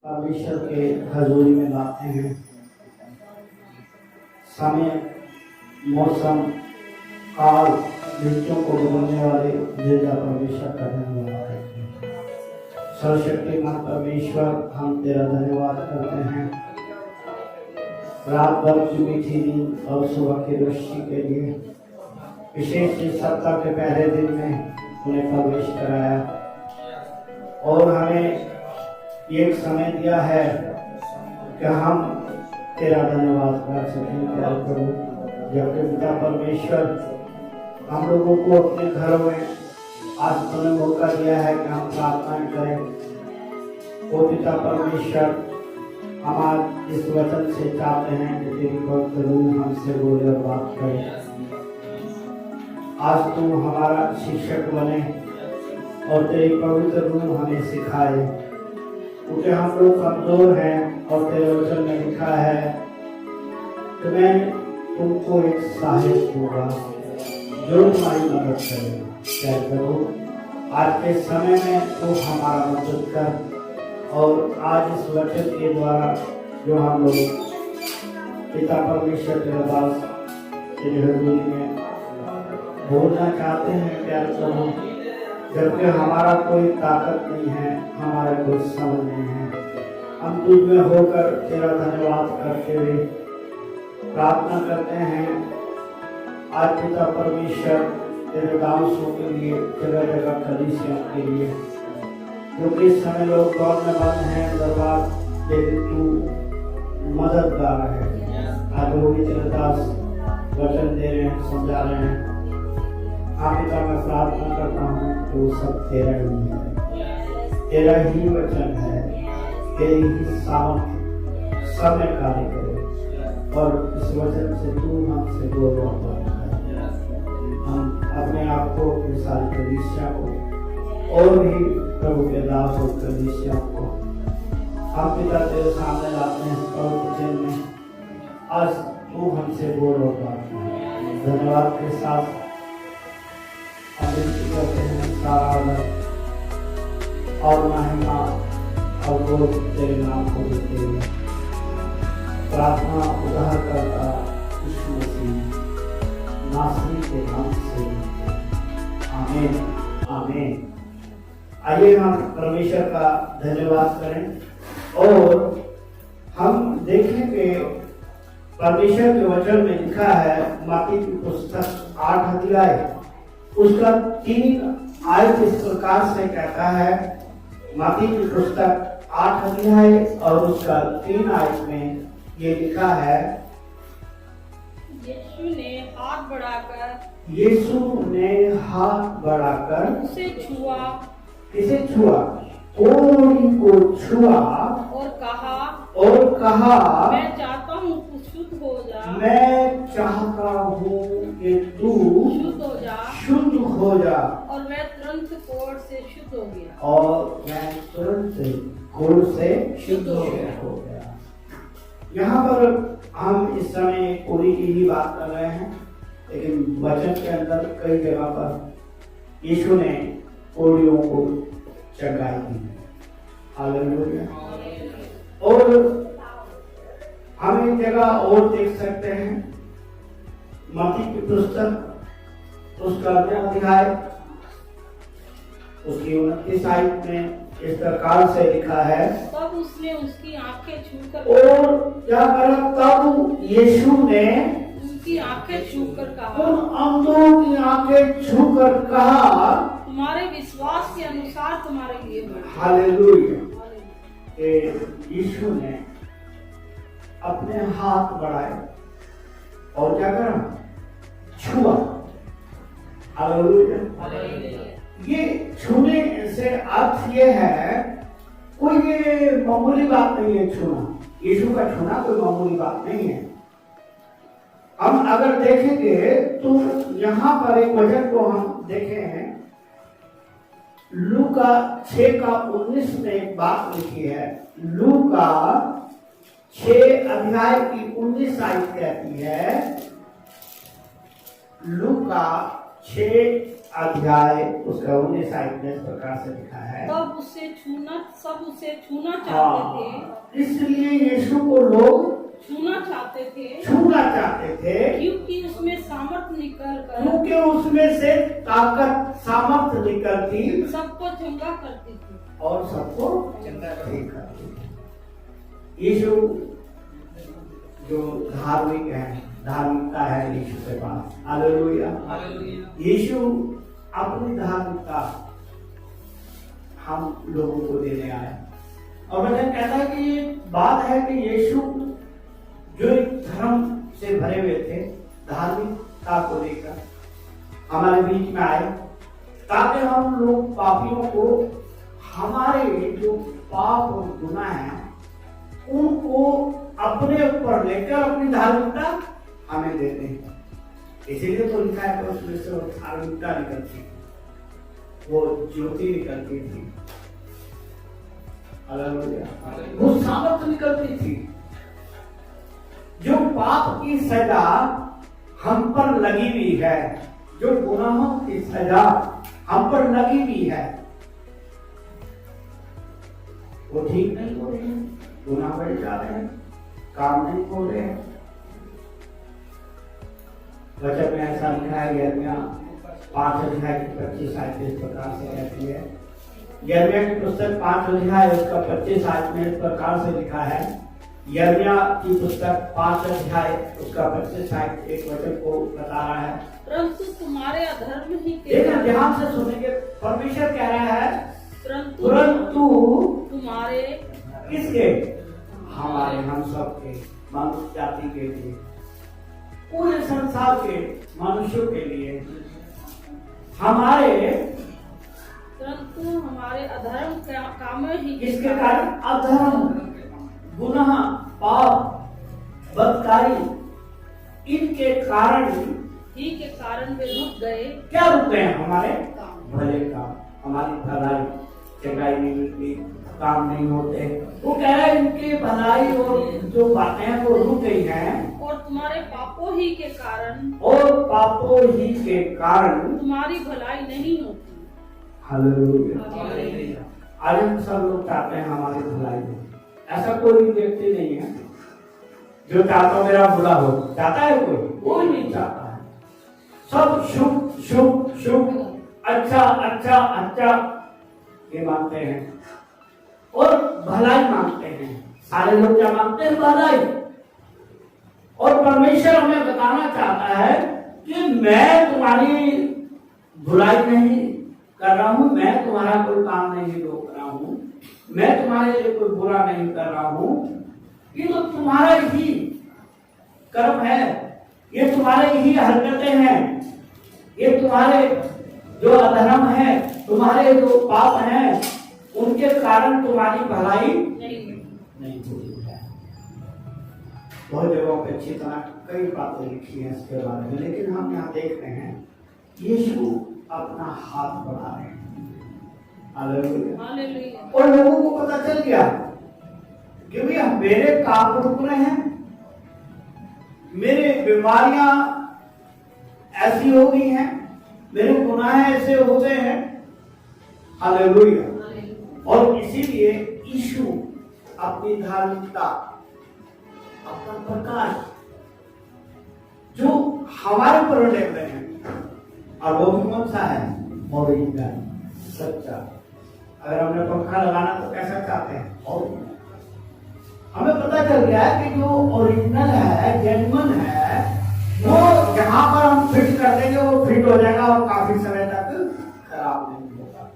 परमेश्वर के हजूरी में लाते हैं। समय, मौसम, काल, ऋतुओं को बदलने वाले जिंदा परमेश्वर का धन्यवाद करते हैं। सर्वशक्तिमान परमेश्वर, हम तेरा धन्यवाद करते हैं रात भर की मीठी नींद और सुबह की रोशनी के लिए। विशेष इस सप्ताह के पहले दिन में उन्हें प्रवेश कराया और हमें एक समय दिया है कि हम तेरा धन्यवाद कर सकें। प्यार प्रभु, जबकि पिता परमेश्वर हम लोगों को अपने घरों में आज तुमने मौका दिया है कि हम प्रार्थना करें। वो पिता परमेश्वर, हम आज इस वचन से चाहते हैं कि तेरी पवित्र रूह हमसे बोले और बात करे। आज तू हमारा शिक्षक बने और तेरी पवित्र रूह हमें सिखाए, क्योंकि हम लोग कमजोर हैं और तेरे वचन में लिखा है कि मैं तुमको एक सहायक होगा जो तुम्हारी मदद करेगा। क्या करो आज के समय में तू हमारा मदद कर, और आज इस वचन के द्वारा जो हम लोग पिता परमेश्वर के दास तेरे हजूरी में बोलना चाहते हैं, प्यार करो, जबकि हमारा कोई ताकत नहीं है, हमारा कोई समझ नहीं है। हम तुझ में होकर तेरा धन्यवाद करते हुए प्रार्थना करते हैं। आज पिता परमेश्वर तेरे दासों के लिए, जगह जगह कलीसिया के लिए, क्योंकि इस समय लोग दौर में बंद हैं, बर्बाद, लेकिन तू मददगार है। आज वो भी तेरे दास वचन दे रहे हैं, समझा रहे हैं। पिता, मैं प्रार्थना करता हूँ कि वो सब तेरा ही है, तेरा ही वचन है, तेरी ही सामर्थ्य सब में कार्य करे, और इस वचन से तू हमसे बोल रहा है। हम अपने आप को, अपनी सारी कलीसिया को और भी प्रभु के दास और कलीसिया को हम पिता तेरे सामने लाते हैं और वचन में आज तू हमसे बोल रहा है। धन्यवाद के साथ करते हैं, सारा और महिमा और वो तेरे नाम को देते हुए प्रार्थना उद्धार करता यीशु मसीह नासरी के नाम से, आमीन आमीन। आइए हम परमेश्वर का धन्यवाद करें और हम देखें कि परमेश्वर के वचन में लिखा है, मत्ती की पुस्तक 8 अध्याय उसका 3 आयत इस प्रकार से कहता है। मत्ती की पुस्तक 8 अध्याय और उसका 3 आयत में ये लिखा है, यीशु ने हाथ बढ़ाकर उसे छुआ, इसे छुआ, कोढ़ी को छुआ और कहा मैं चाहता हूँ तू शुद्ध हो जा, मैं चाहता हूँ कि तू शुद्ध हो जा। और मैं तुरंत कोढ़ से शुद्ध हो गया, और मैं तुरंत कोढ़ से शुद्ध हो गया। यहाँ पर हम इस समय कोढ़ी की ही बात कर रहे हैं, लेकिन वचन के अंदर कई जगह पर यीशु ने कोढ़ियों को चंगाई दी। हालेलुया। और हम एक जगह और देख सकते हैं, मत्ती की पुस्तक उसका 9 अध्याय उसकी 29 आयत में इस प्रकार से लिखा है, तब उसने उसकी आंखें छूकर, और क्या करा, तब यीशु ने उसकी आंखें छूकर कहा, उन अंधों की आंखें छूकर कहा, तुम्हारे विश्वास के अनुसार तुम्हारे लिए बढ़े। हालेलुया। यीशु ने अपने हाथ बढ़ाए और क्या करा, छुआ। हालेलुया। ये छूने से अर्थ ये है, कोई ये मामूली बात नहीं है छूना। यीशु का छूना कोई मामूली बात नहीं है। हम अगर देखेंगे तो यहाँ पर एक वचन को हम देखे हैं, लूका 6 का 19 में एक बात लिखी है। लूका 6 अध्याय की 19 आयत कहती है, लूका 6 अध्याय उसका 19 आयत में इस प्रकार से लिखा है, तब सब उसे छूना चाहते थे, इसलिए यीशु को लोग छूना चाहते थे, क्योंकि उसमें सामर्थ निकल कर क्योंकि उसमें से ताकत सामर्थ निकलती सबको चंगा करती थी। और सबको चंगा ठीक करती थी। यीशु जो धार्मिक है, धार्मिकता है यीशु के पास। हालेलुया। यीशु अपनी धार्मिकता हम लोगों को देने आए। और वचन कहता है कि ये बात है कि यीशु जो एक धर्म से भरे हुए थे, धार्मिकता को लेकर हमारे बीच में आए, ताकि हम लोग पापियों को हमारे जो पाप और गुनाह हैं उनको अपने ऊपर लेकर अपनी धार्मिकता हमें देते हैं। इसीलिए तो लिखा है कि उसमें से वो धार्मिकता निकलती थी, वो ज्योति निकलती थी, वो सामर्थ निकलती थी। जो पाप की सजा हम पर लगी हुई है, जो गुनाहों की सजा हम पर लगी हुई है, वो ठीक नहीं हो रही है, गुनाह बढ़ जा रहे हैं, काम नहीं हो रहे हैं। वचन में ऐसा लिखा है, यिर्मयाह 5 अध्याय की 25 आयत इस प्रकार से कहती है। यिर्मयाह की पुस्तक 5 अध्याय उसका 25 आयत में इस प्रकार से लिखा है। यिर्मयाह की पुस्तक 5 अध्याय उसका 25 आयत एक वचन को बता रहा है, परंतु तुम्हारे अधर्म ही के ध्यान से सुनेंगे। परमेश्वर कह रहा है परंतु तुम्हारे किसके? हमारे, हम सब के, मनुष्य जाति के लिए, पूरे संसार के मनुष्यों के लिए, परंतु हमारे अधर्म कामों ही किसके कारण? अधर्म, गुनाह, पाप, बदकारी, इनके कारण वे रुक गए। क्या रुक गए? हमारे भले काम, हमारी भलाई, चंगाई नहीं मिलती, काम नहीं होते। वो कह रहा है इनकी भलाई और जो बातें हैं वो रुक गई हैं, और तुम्हारे पापों ही के कारण तुम्हारी भलाई नहीं होती। हालेलुया। आज हम सब लोग चाहते हैं हमारी भलाई हो। ऐसा कोई व्यक्ति नहीं है जो चाहता मेरा बुरा हो। चाहता है कोई नहीं चाहता है। सब शुभ शुभ शुभ, अच्छा अच्छा अच्छा ये मांगते हैं और भलाई मांगते हैं। सारे लोग क्या मांगते हैं? भलाई। और परमेश्वर हमें बताना चाहता है कि मैं तुम्हारी बुराई नहीं कर रहा हूं, मैं तुम्हारा कोई काम नहीं रोक रहा हूं, मैं तुम्हारे लिए कोई बुरा नहीं कर रहा हूं। ये तो तुम्हारा ही कर्म है, ये तुम्हारे ही हरकतें हैं, ये तुम्हारे जो अधर्म है, तुम्हारे जो पाप हैं, उनके कारण तुम्हारी भलाई नहीं हो रही है। बहुत जगहों पे अच्छी तरह कई बातें लिखी हैं इसके बारे में, लेकिन हम यहाँ देख रहे हैं यीशु अपना हाथ बढ़ा रहे हैं। हालेलुया। और लोगों को पता चल गया कि भैया मेरे काम रुक रहे हैं, मेरे बीमारियां ऐसी हो गई हैं, मेरे गुनाह ऐसे हो गए हैं। हालेलुया। और इसीलिए यीशु अपनी धार्मिकता, अपना प्रकाश जो हमारे पर ले रहे हैं, और वो भी कौन सा है? ओरिजिनल, सच्चा। अगर हमने पंखा लगाना तो कैसा चाहते हैं? ओरिजिनल। हमें पता चल गया है कि जो ओरिजिनल है, जेन्युइन है, वो जहां पर हम फिट कर देंगे वो फिट हो जाएगा और काफी समय तक खराब नहीं होगा।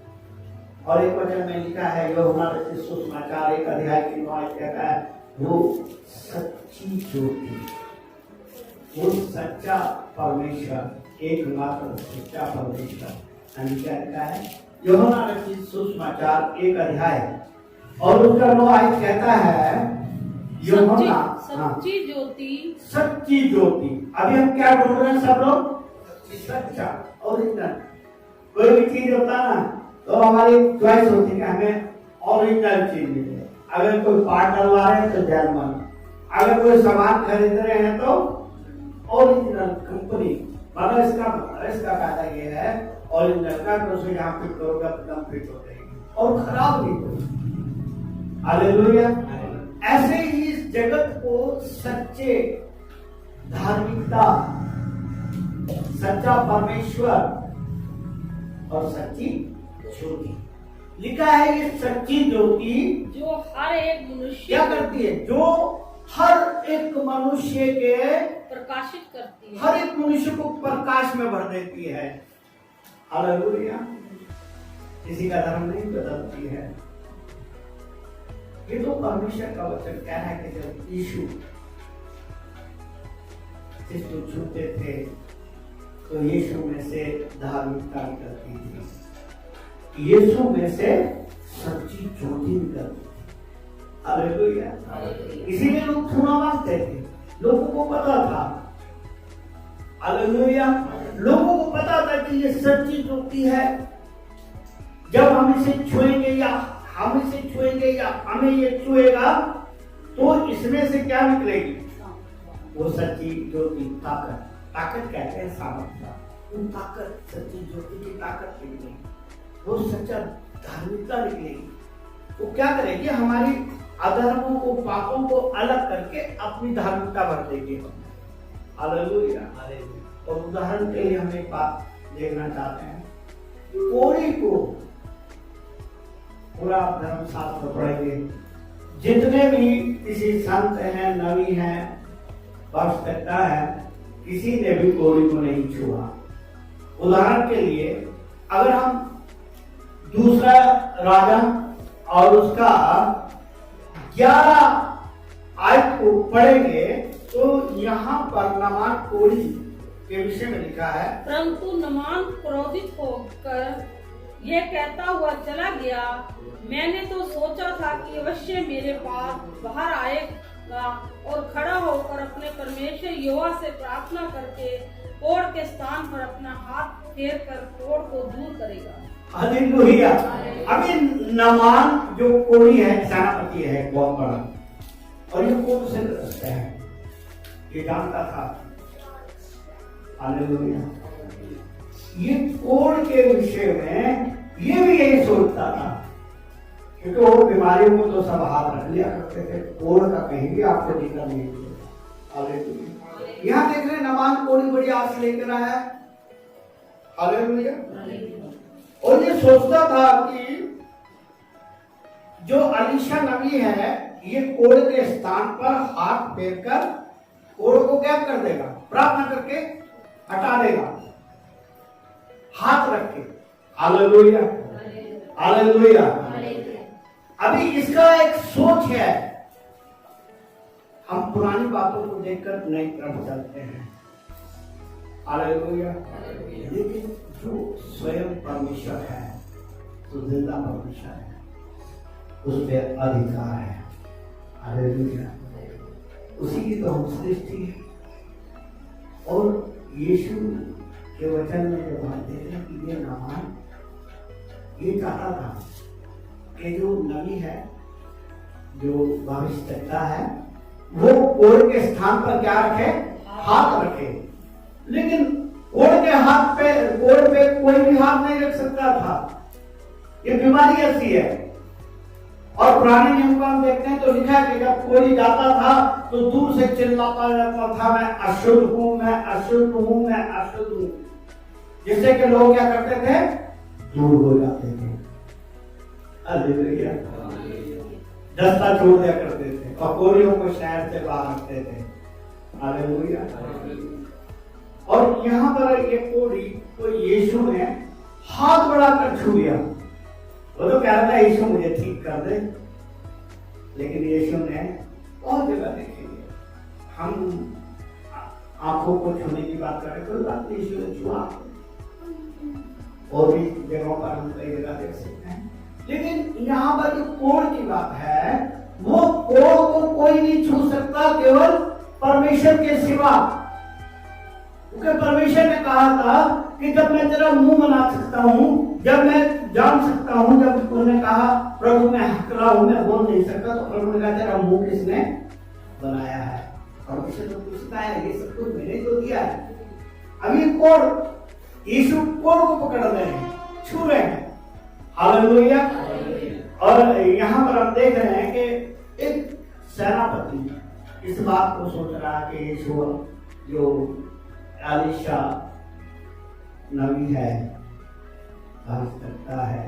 और एक वचन में लिखा है, यूहन्ना रचित सुसमाचार 1 अध्याय की 9 आयत कहता है, वो सच्ची ज्योति, वो सच्चा परमेश्वर, एकमात्र सच्चा परमेश्वर। क्या लिखा है? यूहन्ना रचित सुसमाचार 1 अध्याय और उसका 9 आयत कहता है, यूहन्ना सच्ची ज्योति, सच्ची ज्योति। अभी हम क्या ढूंढ रहे हैं सब लोग? सच्चा, ओरिजिनल। कोई भी चीज होता है ना तो हमारी चॉइस होती है कि हमें ओरिजिनल चीज मिले। अगर कोई पार्ट डलवा रहे हैं तो जेन्युइन, अगर कोई सामान खरीद रहे हैं तो ओरिजिनल कंपनी। मतलब इसका फायदा ये है ओरिजिनल का, तो उसे यहाँ फिट करोगे एकदम फिट हो जाएगी और खराब नहीं होगी। हालेलुया। ऐसे ही इस जगत को सच्चे धार्मिकता, सच्चा परमेश्वर और सच्ची ज्योति लिखा है। ये सच्ची ज्योति जो हर एक मनुष्य क्या करती है? जो हर एक मनुष्य के प्रकाशित करती है, हर एक मनुष्य को प्रकाश में भर देती है। हालेलुया। किसी का धर्म नहीं बदलती है। ये तो परमेश्वर का वचन कह है कि जब यीशु जिसको छूते थे तो यीशु में से धार्मिकता निकलती थी, यीशु में से सच्ची ज्योति निकलती थी। हालेलुया। इसीलिए लोग थूना मांगते थे, लोगों को पता था। हालेलुया। लोगों को पता था कि ये सच्ची ज्योति है। जब हम इसे छुएंगे या हमें ये छुएगा तो इसमें से क्या निकलेगी? वो सच्ची ज्योति, ताकत कहते हैं सामर्थ्य। वो ताकत, सच्ची ज्योति की ताकत निकलेगी, वो सच्चा धार्मिकता निकलेगी। वो क्या करेगी? हमारी अधर्मों को, पापों को अलग करके अपनी धार्मिकता भर देगी। हालेलुया। और उदाहरण के लिए हम एक बात देखना चाहते हैं। कोढ़ी को पूरा धर्मशास्त्र पढ़ेंगे, जितने भी किसी संत हैं, नबी हैं, भक्तता है, किसी ने भी कोढ़ी को नहीं छुआ। उदाहरण के लिए अगर हम दूसरा राजा और उसका 11 आयत को पढ़ेंगे तो यहाँ पर नामान कोढ़ी के विषय में लिखा है। परंतु नामान क्रोधित होकर यह कहता हुआ चला गया, मैंने तो सोचा था कि अवश्य मेरे पास बाहर आएगा और खड़ा होकर अपने परमेश्वर यहोवा से प्रार्थना करके कोढ़ के स्थान पर अपना हाथ फेर कर कोढ़ को दूर करेगा। हालेलुया। अभी नामान जो कोढ़ी है, सेनापति है बहुत बड़ा, और ये कोढ़ से ग्रस्त है, ये जानता था। हालेलुया। ये कोढ़ के विषय में ये भी यही सोचता था, क्योंकि वो बीमारियों को तो सब हाथ रख लिया करते थे, कोढ़ का कहीं भी आपको जिक्र नहीं किया। हालेलुया। यहाँ देख रहे नामान कोढ़ी बड़ी आस लेकर आया। हालेलुया। और ये सोचता था कि जो अलीशा नबी है ये कोढ़ के स्थान पर हाथ फेर कर कोढ़ को क्या कर देगा? प्रार्थना करके हटा देगा, हाथ रख के। हालेलुया। हालेलुया। अभी इसका एक सोच है। हम पुरानी बातों को देखकर नई तरफ चलते हैं। हालेलुया। लेकिन जो स्वयं परमेश्वर है, जो जिंदा परमेश्वर है, उस पर अधिकार है। हालेलुया। उसी की तो हम सृष्टि है। और यीशु के वचन में जब हम देखते हैं कि ये नामान ये चाहता था कि जो नबी है, जो भविष्यद्वक्ता है, वो कोढ़ के स्थान पर क्या रखे? हाथ रखे। लेकिन कोढ़ के हाथ पे, कोढ़ पे कोई भी हाथ नहीं रख सकता था। ये बीमारी ऐसी है। और पुराने नियम को हम देखते हैं तो लिखा है कि जब कोई जाता था तो दूर से चिल्लाता रहता था, मैं अशुद्ध हूं, मैं अशुद्ध हूं, मैं अशुद्ध हूं, जिससे कि लोग क्या करते थे? दूर हो जाते थे। हालेलुया। दस्ता छोड़ दिया करते थे और कोढ़ियों को शहर से बाहर रखते थे। हालेलुया। और यहाँ पर ये कोढ़ी को यीशु ने हाथ बढ़ाकर छू लिया। वो तो कह रहा था यीशु मुझे ठीक कर दे, लेकिन यीशु ने और जगह देखी। हम आंखों को छूने की बात करें तो बात यीशु ने छुआ, और भी जगहों पर हम कई जगह देख सकते हैं। लेकिन यहाँ पर जो कोढ़ की बात है, वो कोढ़ को कोई नहीं छू सकता केवल परमेश्वर के सिवा। क्योंकि परमेश्वर ने कहा था कि जब मैं तेरा मुंह बना सकता हूं, जब मैं जान सकता हूं, जब उन्होंने कहा प्रभु मैं हकला हूं, मैं बोल नहीं सकता, तो प्रभु ने कहा तेरा मुंह किसने बनाया है? परमेश्वर ने पूछता है, ये सब कुछ मैंने तो दिया है। अभी कोढ़, यीशु कोढ़ को पकड़ रहे हैं, छू रहे हैं। हालेलुया। और यहाँ पर हम देख रहे हैं कि एक सेनापति इस बात को सोच रहा कि यीशु जो एलीशा नबी है, भविष्यवक्ता है,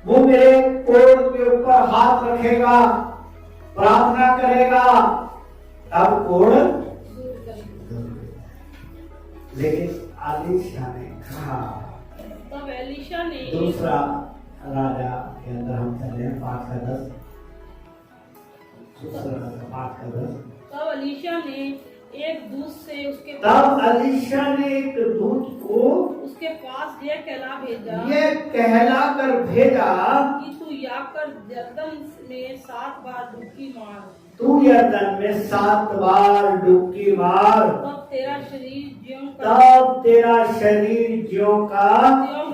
वो मेरे कोढ़ के ऊपर हाथ रखेगा, प्रार्थना करेगा, तब कोढ़। लेकिन एलीशा ने कहा, तब एलीशा ने दूसरा राजा के अंदर हम चले 5:10, दूसरा राजा 5:10। तब एलीशा ने एक दूत से तब एलीशा ने एक दूत को उसके पास ये कहला कर भेजा कि तू याकर यरदन में 7 बार डुबकी मार, तू यरदन में 7 बार डुबकी मार, तब तेरा शरीर ज्यों का त्यों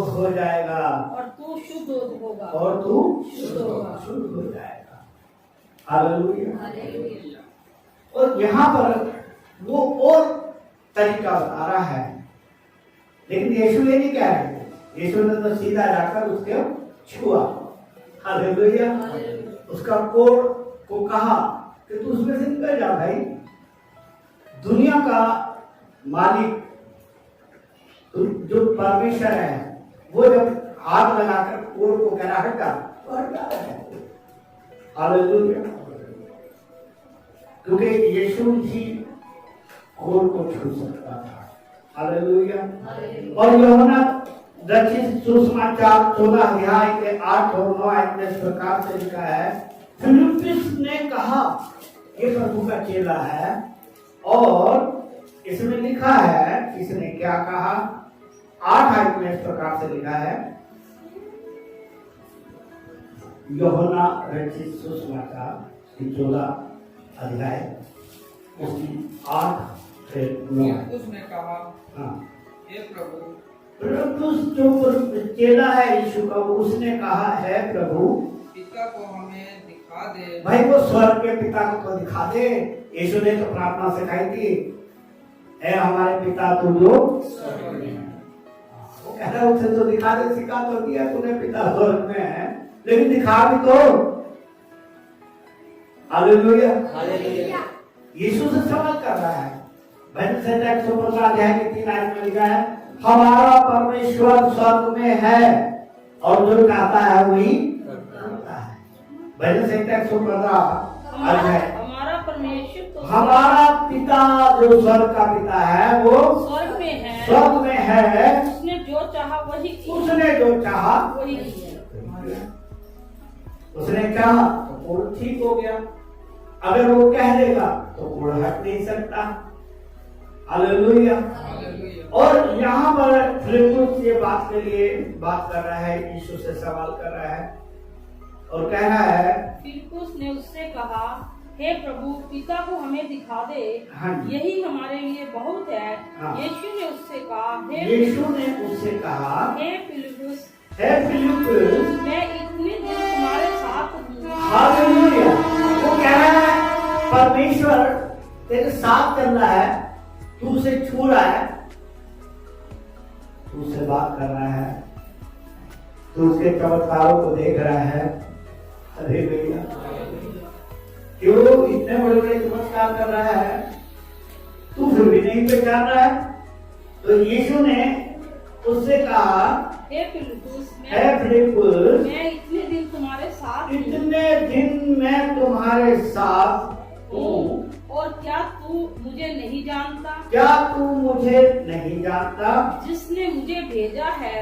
हो जाएगा, और तू शुद्ध होगा, शुद्ध हो जाएगा। हालेलुया। और यहाँ पर वो और तरीका बता रहा है, लेकिन यीशु ये नहीं कह रहे, यीशु ने तो सीधा जाकर उसके छुआ। हालेलुया। उसका कोढ़ को कहा कि तू उसमें से निकल जा भाई, दुनिया का मालिक जो परमेश्वर है, वो जब हाथ लगाकर कोढ़ को कह रहा हटा, तो हट जाता है। हालेलुया। क्योंकि यीशु ही कोढ़ को छू सकता था। हालेलुया। और यूहन्ना रचित सुसमाचार 14 अध्याय के 8 और 9 आयत में इस प्रकार से लिखा है, फिलिप्पुस ने कहा, ये प्रभु का चेला है, और इसमें लिखा है, इसने क्या कहा, 8 आयत में इस प्रकार से लिखा है, यूहन्ना रचित सुसमाचार 14 अध्याय उसकी 8 से 9। उसने कहा, हाँ, हे प्रभु, जो चेला है यीशु का, उसने कहा, है प्रभु, पिता को हमें दिखा दे। भाई वो स्वर्ग के पिता को तो दिखा दे। यीशु ने तो प्रार्थना सिखाई थी, है हमारे पिता तू जो स्वर्ग में है। वो कह रहा है उसे तो दिखा दे, सिखा तो दिया तूने, पिता स्वर्ग में है, लेकिन दिखा भी तो। हालेलुया। यीशु से सवाल कर रहा है। भजन संहिता 115 अध्याय के 3 आयत में लिखा है, हमारा परमेश्वर स्वर्ग में है और जो चाहता है वही करता है। भजन संहिता 115 अध्याय, हमारा परमेश्वर तो हमारा पिता जो स्वर्ग का पिता है, वो स्वर्ग में है, उसने जो चाहा वही किया। उसने चाहा तो कोढ़ ठीक हो गया, अगर वो कह देगा तो कोढ़ हट नहीं सकता। हालेलुया। और यहाँ पर फिलिप्पुस ये बात के लिए बात कर रहा है, यीशु से सवाल कर रहा है और कह रहा है, फिलिप्पुस ने उससे कहा, हे प्रभु, पिता को हमें दिखा दे, यही हमारे लिए बहुत है। यीशु ने उससे कहा, हे फिलिप्पुस, मैं इतने दिन तुम्हारे साथ हूँ। हालेलुया। वो कह रहा है, परमेश्वर तेरे साथ चल रहा है, तू उसे छू रहा है, तू उससे बात कर रहा है, तू उसके चमत्कारों को देख रहा है। अरे भैया, क्यों इतने बड़े बड़े चमत्कार कर रहा है, तू फिर भी नहीं पहचान रहा है? तो यीशु ने उससे कहा, हे फिलिप्पुस, मैं इतने दिन तुम्हारे साथ हूँ, और क्या तू मुझे नहीं जानता? जिसने मुझे भेजा है,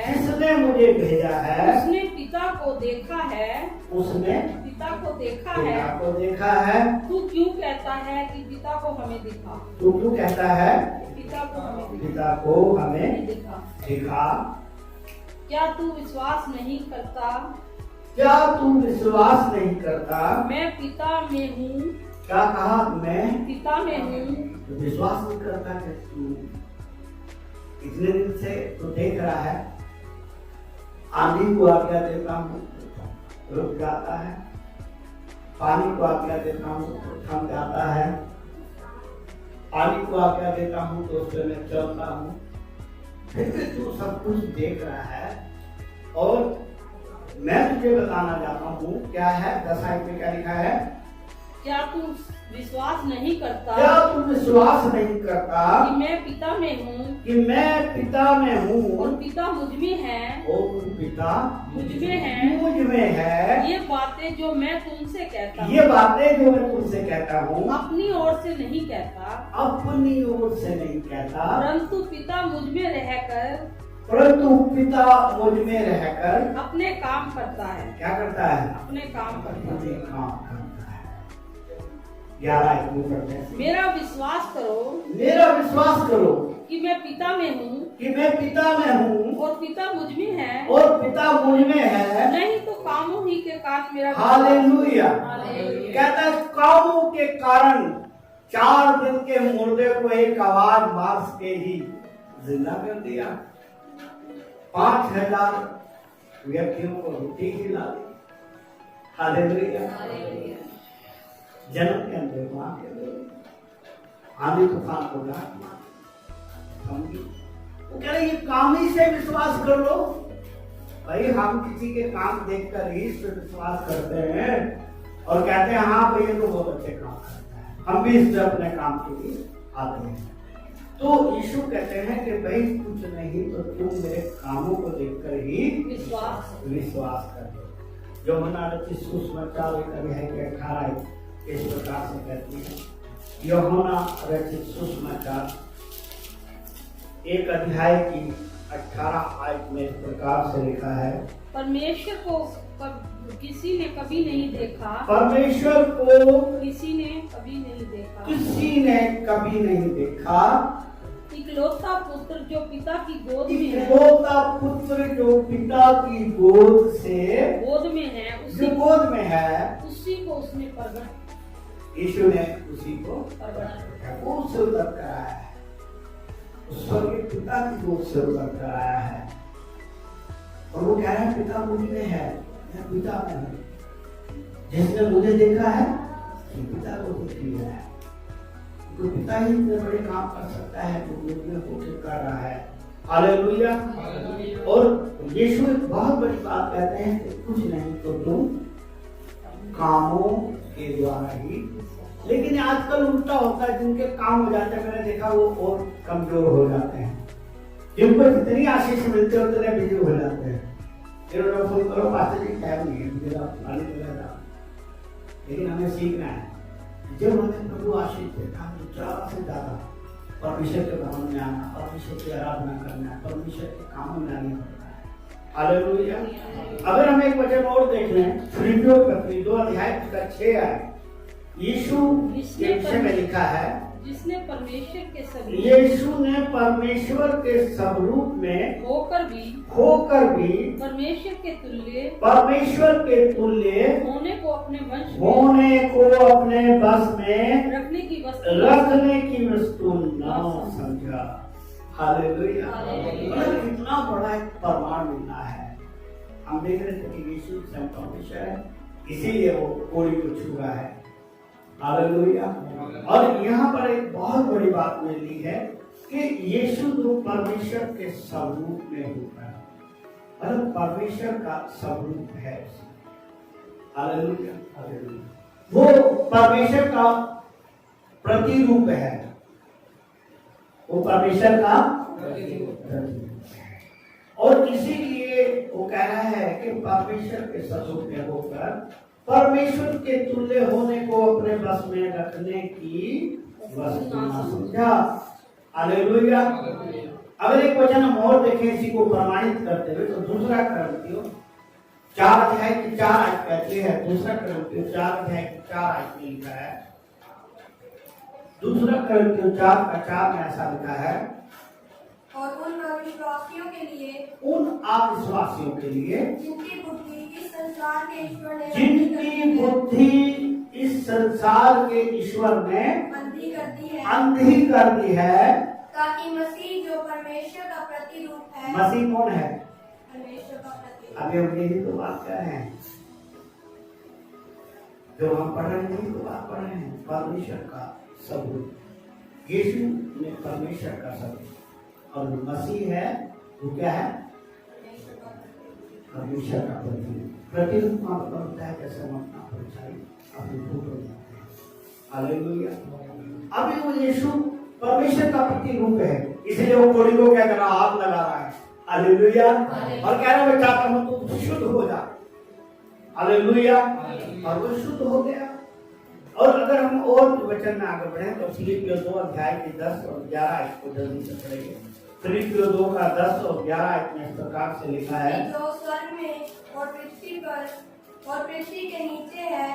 उसने पिता को देखा है। तू क्यों कहता है कि पिता को हमें दिखा? पिता को हमें दिखा। क्या तू विश्वास नहीं करता? मैं पिता में हूँ। क्या कहा? मैं पिता में हूँ। तो विश्वास नहीं करता है तू? इतने दिन से तो देख रहा है, आंधी को आज्ञा देता हूँ रुक जाता है, पानी को आज्ञा देता हूँ तो थम जाता है, पानी को आज्ञा देता हूँ तो उससे मैं चलता हूँ। फिर भी तू सब कुछ देख रहा है, और मैं तुझे बताना चाहता हूँ क्या है। 10 आयत में क्या लिखा है? क्या तू विश्वास नहीं करता क्या तू विश्वास नहीं करता कि मैं पिता में हूँ कि मैं पिता में और हूँ पिता मुझ में है? और पिता मुझ में है। मुझ में है। ये बातें जो मैं तुमसे कहता हूँ ये बातें जो मैं तुमसे कहता हूँ अपनी ओर से नहीं कहता, अपनी ओर से नहीं कहता, परंतु पिता मुझ में रहकर परंतु पिता मुझ में रहकर अपने काम करता है। क्या करता है? अपने काम करता अपने है। काम करता है। 11 पढ़ते हैं। मेरा विश्वास करो मेरा विश्वास करो कि मैं पिता में हूँ कि मैं पिता में हूँ और पिता मुझ में है, और पिता मुझ में है। नहीं तो कामों ही के कारण मेरा हालेलुया। हालेलुया। कहता है कामों के कारण 4 दिन के मुर्दे को एक आवाज मार के ही जिंदा कर दिया। 5000 व्यक्तियों को रोटी खिला दी। हालेलुया। जन्म के अंदर मां के अंदर आंधी तूफान को डांट मार समझी। वो कह रहे ये काम ही से विश्वास कर लो। भाई हम किसी के काम देखकर ही इस पर विश्वास करते हैं और कहते हैं हाँ भाई ये तो बहुत अच्छे काम करता है, हम भी इससे अपने काम के लिए आते हैं। तो यीशु कहते हैं कि भाई कुछ नहीं तो तुम मेरे कामों को देखकर ही विश्वास कर दो। जो मना रचित सुसमाचार 1:18 इस प्रकार से कहती है। यूहन्ना रचित सुसमाचार 1:18 में इस प्रकार से लिखा है। परमेश्वर को किसी ने कभी नहीं देखा, परमेश्वर को किसी ने कभी नहीं देखा, किसी ने कभी नहीं देखा। इकलौता पुत्र जो पिता की गोद में है, इकलौता पुत्र जो पिता की गोद से गोद में है, जो गोद में है उसी को उसने प्रकट यीशु ने उसी को प्रकट गोद से उतर कर आया है। उस स्वर्गीय पिता की गोद से उतर कर आया है और वो कह रहा है पिता मुझ में है, मैं पिता में हूँ। जिसने मुझे देखा है कि पिता को देख लिया है। तो पिता ही इतने बड़े काम कर सकता है जो मुझ में होकर कर रहा है। हालेलुया। और यीशु एक बहुत बड़ी बात कहते हैं कि कुछ नहीं तो तुम कामों के द्वारा ही। लेकिन आजकल उल्टा होता है, जिनके काम हो जाते हैं मैंने देखा वो और कमजोर हो जाते हैं। जिनको जितनी आशीष मिलते हैं उतने बिजी हो जाते हैं। फिर उन्हें फोन करो पास्टर जी टाइम नहीं है, मुझे पानी पिला था। लेकिन हमें सीखना है जब हमें प्रभु आशीष देता है ज्यादा से ज्यादा परमेश्वर के काम में आना, परमेश्वर की आराधना करना, परमेश्वर के कामों में आगे बढ़ना है। हालेलुया। अगर हम एक वचन और देख लें फिलिप्पियों के पत्री 2:6 यीशु के विषय में लिखा है, जिसने परमेश्वर के स्वरूप यीशु ने परमेश्वर के स्वरूप में होकर भी परमेश्वर के तुल्य होने को अपने बस में रखने की वस्तु न समझा। हालेलुया। मतलब इतना बड़ा एक प्रमाण मिलना है। हम देख रहे थे कि यीशु स्वयं परमेश्वर है, इसीलिए वो कोई को छू रहा है। हालेलुया। और यहाँ पर एक बहुत बड़ी बात मिली है कि यीशु जो परमेश्वर के स्वरूप में होता है, मतलब परमेश्वर का स्वरूप है। हालेलुया। वो परमेश्वर का प्रतिरूप है, वो परमेश्वर का प्रतिरूप है। और इसीलिए वो कह रहा है कि परमेश्वर के स्वरूप में होकर परमेश्वर के तुल्य होने को अपने बस में रखने की वस्तु ना समझा। हालेलुया। अगर एक वचन हम और देखें इसी को प्रमाणित करते हुए तो दूसरा Corinthiयों 4:4 कहती है। दूसरा Corinthiयों 4:4 में लिखा है। दूसरा Corinthiयों 4:4 में ऐसा लिखा है, और उन अविश्वासियों के लिए जिनकी बुद्धि इस संसार के ईश्वर ने अंधी कर दी है, ताकि मसीह जो परमेश्वर का प्रतिरूप है। मसीह कौन है? परमेश्वर का प्रतिरूप। अभी हम यही तो बात कर रहे हैं, जो हम पढ़ रहे हैं तो बात पढ़ रहे हैं। परमेश्वर का स्वरूप, यीशु ने परमेश्वर का स्वरूप, और मसीह है वो क्या है? परमेश्वर का प्रतिरूप। प्रतिरूप का मतलब होता है जैसे हम अपना परिचय अपनी फोटो देते हैं। हालेलुया। अभी वो यीशु परमेश्वर का प्रतिरूप है, इसलिए वो कोड़ी को क्या कर रहा, हाथ लगा रहा है। हालेलुया। और कह रहा है मैं चाहता हूं तू शुद्ध हो जा। हालेलुया। और वो शुद्ध हो गया। और अगर हम और वचन में आगे बढ़े तो फिलिपियों 2 अध्याय के 10 और 11 इसको जल्दी से पढ़ेंगे। फिलिपियों 2 का 10 और 11 में इस प्रकार से लिखा है, जो स्वर्ग में और पृथ्वी पर और पृथ्वी के नीचे है,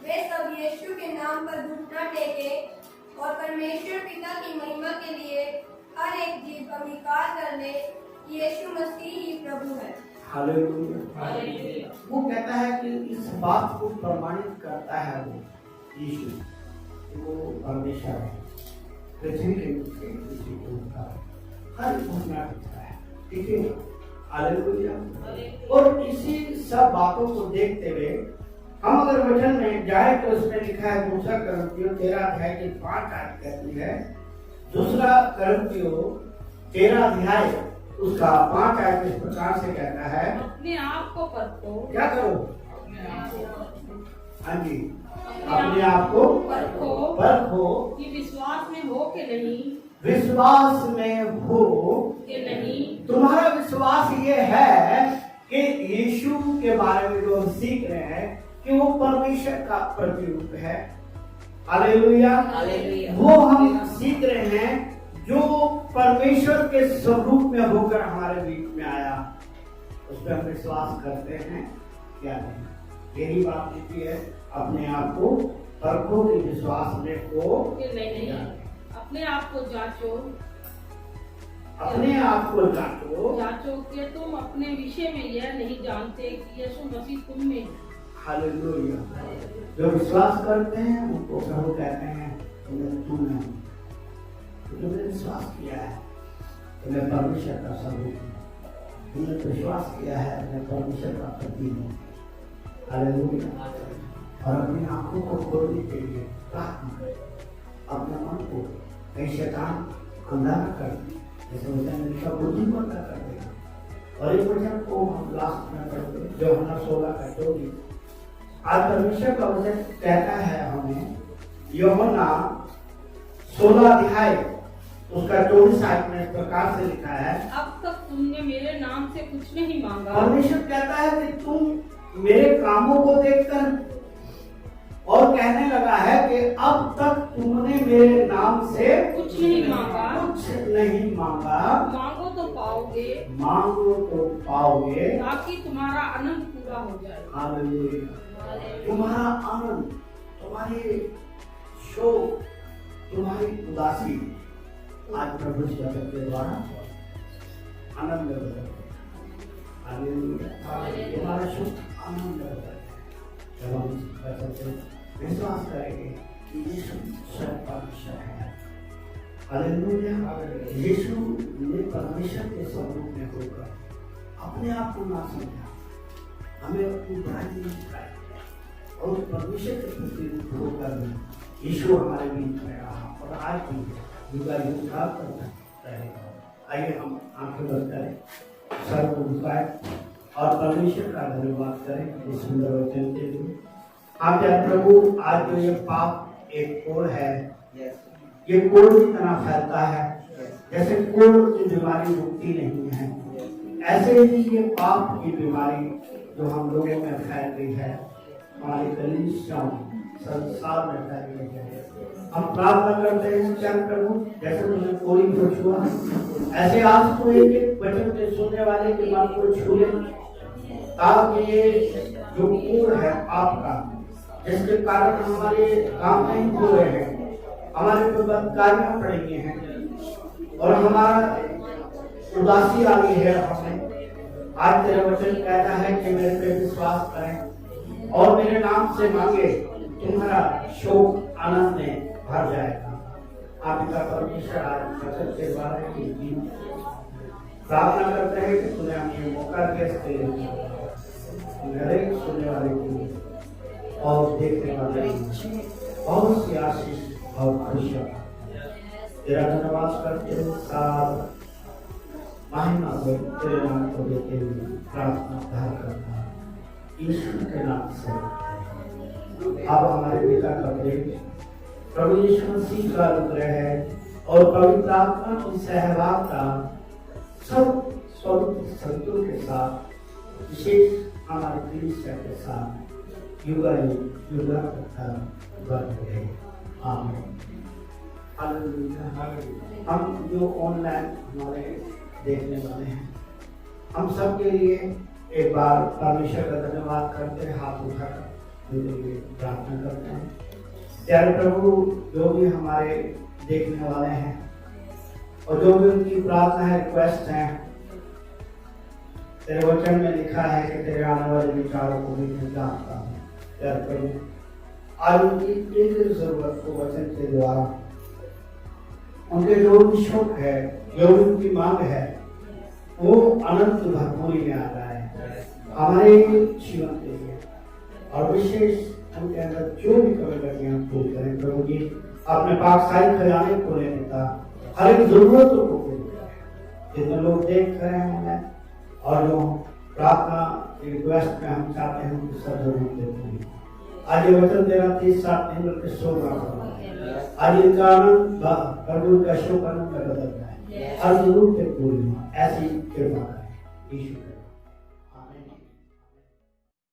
वे सब यीशु के नाम पर घुटना टेके और परमेश्वर पिता की महिमा के लिए हर एक जीव अंगीकार कर ले कि यीशु मसीह ही प्रभु है। हालेलुया। वो कहता है कि इस बात को प्रमाणित करता है वो यीशु, वो परमेश्वर है, पृथ्वी के नीचे पृथ्वी के ऊपर हर घटना दिखता है। ठीक है। हालेलुया। और इसी सब बातों को देखते हुए हम अगर वचन में जाए तो उसमें लिखा है 2 कुरिन्थियों 13 अध्याय की 5 आयत कहती है, 2 कुरिन्थियों 13 अध्याय उसका 5 आयत इस प्रकार से कहता है, अपने आप को परखो। क्या करो? अपने आप को हाँ जी, अपने आप को परखो कि विश्वास में हो कि नहीं, विश्वास में हो कि नहीं। तुम्हारा विश्वास ये है कि यीशु के बारे में जो हम सीख रहे हैं कि वो परमेश्वर का प्रतिरूप है। हालेलुया। वो हम सीख रहे हैं जो परमेश्वर के स्वरूप में होकर हमारे बीच में आया, उस पर हम विश्वास करते हैं क्या नहीं। यही बात लिखी है, अपने आप को परखो कि विश्वास में हो कि नहीं। अपने आप को जांचो, अपने आप को जांचो कि तुम अपने विषय में यह नहीं जानते कि यीशु मसीह तुम में है। हालेलुया। जो विश्वास करते हैं उनको प्रभु कहते हैं तुमने तुमने विश्वास किया है, तुमने परमेश्वर का स्वरूप है, तुमने विश्वास किया है, तुमने परमेश्वर का प्रतीक है। हालेलुया। और अपनी आंखों को खोलने के लिए प्रार्थना करें, अपने मन को कहीं शैतान अंधारा कर दे, जैसे वचन का बुद्धिमत्ता कर देगा। और एक वचन को हम लास्ट में पढ़ते, जो हमारा 16 का 24 आज परमेश्वर का वचन कहता है हमें, यूहन्ना 16 अध्याय उसका 24 आयत में इस प्रकार से लिखा है, अब तक तुमने मेरे नाम से कुछ नहीं मांगा। परमेश्वर कहता है कि तुम मेरे कामों को देखकर और कहने लगा है कि अब तक तुमने मेरे नाम से कुछ नहीं मांगा। कुछ नहीं मांगा। मांगो तो पाओगे, मांगो तो पाओगे, ताकि तुम्हारा आनंद पूरा हो जाए। हालेलुया। तुम्हारा आनंद, तुम्हारी शोक, तुम्हारी उदासी आज प्रभु शब्द के द्वारा आनंद हो जाए। हालेलुया। तुम्हारा सुख आनंद हो जाए जब हम वचन से विश्वास करेंगे कि यीशु स्वयं परमेश्वर है। हालेलुया। यीशु ने परमेश्वर के स्वरूप में होकर अपने आप को ना समझा, हमें अपनी बुराई नहीं दिखाई और परमेश्वर के प्रति होकर यीशु हमारे बीच में रहा और आज भी युगा युग रहेगा। आइए हम आंखें बंद करें, सर को झुकाएं और परमेश्वर का धन्यवाद करें इस सुंदर वचन के लिए। आप क्या प्रभु, आज जो ये पाप एक कोड़ है, ये कोड़ की तरह फैलता है, जैसे कोड़ की बीमारी रुकती नहीं है, ऐसे ही ये पाप की बीमारी जो हम लोगों में फैल गई है, हमारी कलीसियाओं संसार में फैल गई है। हम प्रार्थना करते हैं चरण प्रभु, जैसे तुमने कोड़ी को छुआ, ऐसे आज को एक वचन के सुनने वाले के मन को छू ले, ताकि ये जो कोड़ है आपका, जिसके कारण हमारे काम नहीं हो रहे हैं, हमारे को बदकारियां पड़ेंगी हैं और हमारा उदासी आ गई है हमें, आज तेरा वचन कहता है कि मेरे पे विश्वास करें और मेरे नाम से मांगे, तुम्हारा शोक आनंद में भर जाएगा। आपका परमेश्वर आज वचन के द्वारा प्रार्थना करते हैं कि तूने हमें मौका दिया, इसके हरेक सुनने वाले को और देखने वाले बहुत सी आशीष और खुशियां तेरा धन्यवाद करते हुए साथ महिमा को तेरे नाम को देते हुए प्रार्थना धार करता ईश्वर के नाम से। अब हमारे पिता का प्रेम प्रभु यीशु मसीह का अनुग्रह है और पवित्र आत्मा की सहभागिता सब पवित्र संतों के साथ, विशेष हमारे कलीसिया के साथ युगा तथा बरकत है। आमीन। हालेलुया। हम जो ऑनलाइन हमारे देखने वाले हैं, हम सब के लिए एक बार परमेश्वर का धन्यवाद करते हैं, हाथ उठाकर उनके लिए प्रार्थना करते हैं। प्यारे प्रभु, जो भी हमारे देखने वाले हैं और जो भी उनकी प्रार्थना है, रिक्वेस्ट है, तेरे वचन में लिखा है कि तेरे आने वाले विचारों को भी मैं जानता हूँ। प्यारे प्रभु, आज उनकी एक जरूरत को वचन के द्वारा, उनके जो भी शौक है, जो भी उनकी मांग है, वो अनंत भरपूरी में आ रहा है हमारे जीवन के लिए। और विशेष उनके अंदर जो भी कमी लगियां पूरी करें प्रभु जी, अपने पाकशाही खजाने खोले पिता, हर एक जरूरतों को पूरी करें। जितने लोग देख रहे हैं और जो प्रार्थना रिक्वेस्ट में हम चाहते हैं उनकी सब जरूरत देते हैं। आज ये वचन तेरा 30-60 दिन के शो आज इनका आनंद प्रभु का शो आनंद में बदल रहा है, हर जरूरत पूरी हो, ऐसी कृपा करें यीशु।